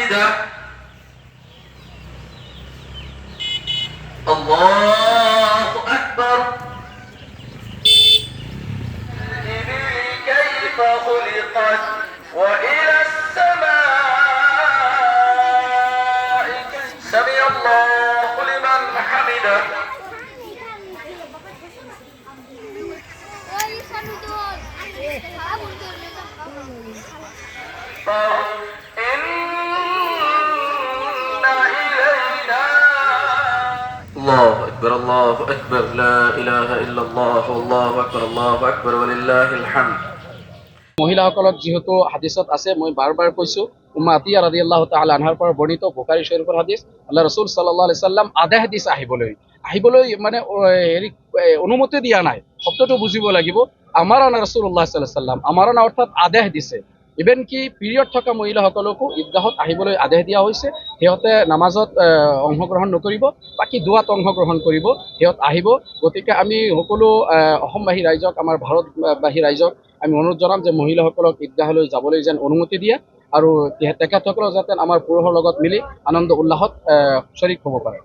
حمده الله أكبر الإبل كيف خلقت وإلى السماء سمع الله لمن حمده إن إلينا الله أكبر الله أكبر لا إله إلا الله والله أكبر الله أكبر ولله الحمد মহিলাসকলক যেহেতু হাদিসত আছে মই বাৰবাৰ কৈছো উম্মা আতিয়া ৰাদিয়াল্লাহু তাআলা আনহাৰ পৰা বৰ্ণিত বুখাৰী শৰীফৰ হাদিস আল্লাহ ৰাসূল সাল্লাল্লাহু আলাইহি সাল্লাম আধা হাদিস আহিবলৈ মানে হেৰি অনুমতি দিয়া নাই। শব্দটো বুজিব লাগিব আমাৰানা ৰাসূলুল্লাহ সাল্লাল্লাহু আলাইহি সাল্লাম আমাৰানা অৰ্থাৎ আদেশ দিছে। ইভেন কি পিৰিয়ড থকা মহিলাসকলকো ঈদগাহত আহিবলৈ আদেশ দিয়া হৈছে। সিহঁতে নামাজত অংশগ্ৰহণ নকৰিব, বাকী দোৱাত অংশগ্ৰহণ কৰিব, সিহঁত আহিব। গতিকে আমি সকলো অসমবাসী ৰাইজক, আমাৰ ভাৰতবাসী ৰাইজক আমি অনুৰোধ জনাম যে মহিলাসকলক ঈদগাহলৈ যাবলৈ যেন অনুমতি দিয়ে আৰু তেখেতসকলক যাতে আমাৰ পুৰুষৰ লগত মিলি আনন্দ উল্লাসত শ্বৰীক হ'ব পাৰে।